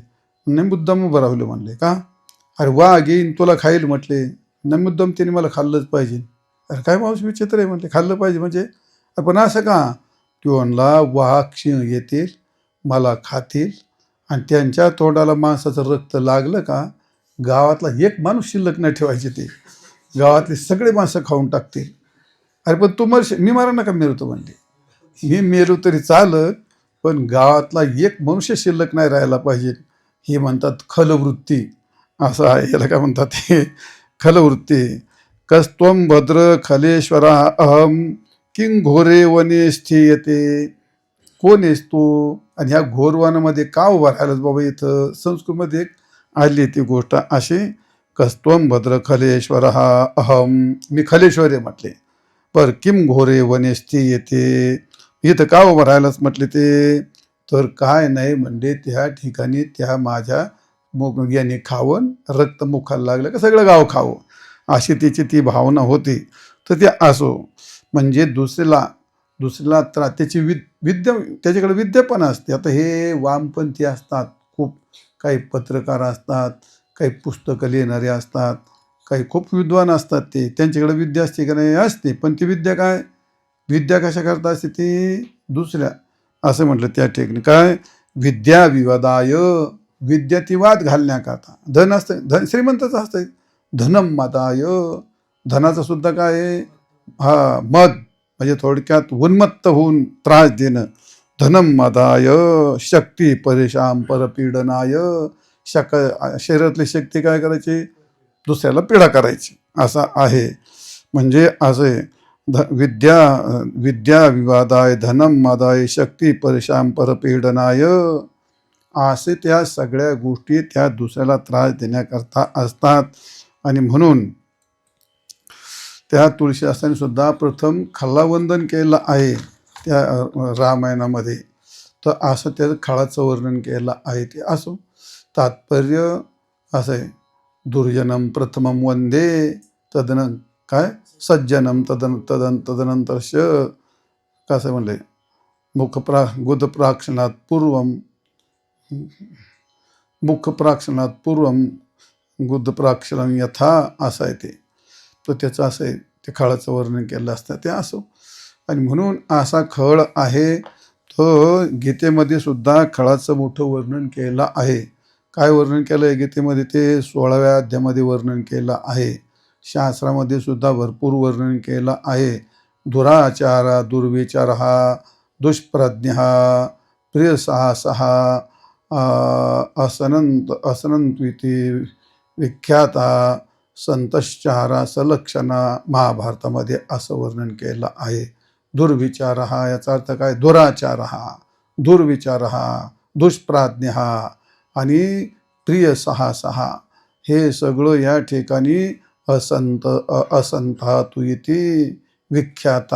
नाही मुद्दाम उभं राहिलो म्हणले. का? अरे वाघ येईन तुला खाईल म्हटले. नाही मुद्दाम त्याने मला खाल्लंच पाहिजे. अरे काय माणूस विचित्र आहे म्हटले, खाल्लं पाहिजे म्हणजे. पण असं का? तो म्हणला वाघ सिंह येतील, मला खातील, आणि त्यांच्या तोंडाला माणसाचं रक्त लागलं का गावातला एक माणूस शिल्लक नाही ठेवायचे, ते गावातले सगळे माणसं खाऊन टाकतील. अरे पण तू मी मारा नका मेरतो म्हणले. मी मेलो तरी चालत, पण गावातला एक मनुष्य शिल्लक नाही राहायला पाहिजे. हे म्हणतात खलवृत्ती. असं आहे, याला काय म्हणतात हे खलवृत्ती. कस्त्वं भद्र खलेश्वरा अहम किं घोरे वने स्थीयते. कोण आहेस तू आणि ह्या घोरवानामध्ये का उभा राहिलास बाबा इथं. संस्कृतमध्ये एक आली ती गोष्ट अशी. कस्त्वं भद्र खलेश्वर हा अहम, मी खलेश्वर आहे म्हटले. पर किम घोरे वनेस्थी येते, इथं का उभं राहायलाच म्हटले ते. तर काय नाही म्हणजे त्या ठिकाणी त्या माझ्या याने खावं, रक्त मुखाला लागलं का सगळं गाव खावं, अशी तिची ती भावना होती. तर ते असो, म्हणजे दुसऱ्याला त्याची विद्या, त्याच्याकडे विद्या पण असते. आता हे वामपंथी असतात खूप, काही पत्रकार असतात, काही पुस्तकं लिहिणारे असतात, काही खूप विद्वान असतात, ते त्यांच्याकडे विद्या असते का नाही, असते. पण ती विद्या काय, विद्या कशा करता असते ती दुसऱ्या, असं म्हटलं त्या ठिकाणी काय, विद्या विवादाय, विद्या ती वाद घालण्याकरता. धन असतं, धन श्रीमंतच असतं, धनम मदाय, धनाचं सुद्धा काय आहे, हा मद, म्हणजे थोडक्यात उन्मत्त होऊन त्रास देणं. धनम मदाय शक्ती परेशान परपीडनाय, शरीरातली शक्ती काय करायची, दुसऱ्याला पीडा करायची, असं आहे. म्हणजे असे विद्या विद्या विवादाय धनम मदाय शक्ती परेशान परपीडनाय, असे त्या सगळ्या गोष्टी त्या दुसऱ्याला त्रास देण्याकरता असतात. आणि म्हणून त्या तुळशीदासांनी सुद्धा प्रथम खल्लावंदन केलं आहे त्या रामायणामध्ये. तर असं त्याचं खळाचं वर्णन केलं आहे. ते असो, तात्पर्य असं आहे, दुर्जनम प्रथमम वंदे तदन काय सज्जनम तदनंतरश, कसं म्हणले, गुदप्राक्षणात पूर्वम, मुखप्राक्षणात पूर्वम गुदप्राक्षणम यथा, असं आहे ते. तर त्याचं असं आहे, ते खळाचं वर्णन केलं असतं. ते असो, आणि म्हणून असा खळ आहे. तो गीतेमध्ये सुद्धा खळाचं मोठं वर्णन केलं आहे. काय वर्णन केलं आहे गीतेमध्ये, ते 16व्या अध्यायामध्ये वर्णन केलं आहे. शास्त्रामध्ये सुद्धा भरपूर वर्णन केलं आहे. दुराचार दुर्विचार दुष्प्रज्ञ प्रियसाहसः असनन्त्विती विख्याता संतश्चारा सलक्षणा, महाभारतामध्ये असं वर्णन केलं आहे. दुर्विचार, याचा अर्थ काय, दुराचार, दुर्विचार, दुष्प्राज्ञ आणि प्रिय साहस, हे सगळं या ठिकाणी असंत असंता तु इति विख्यात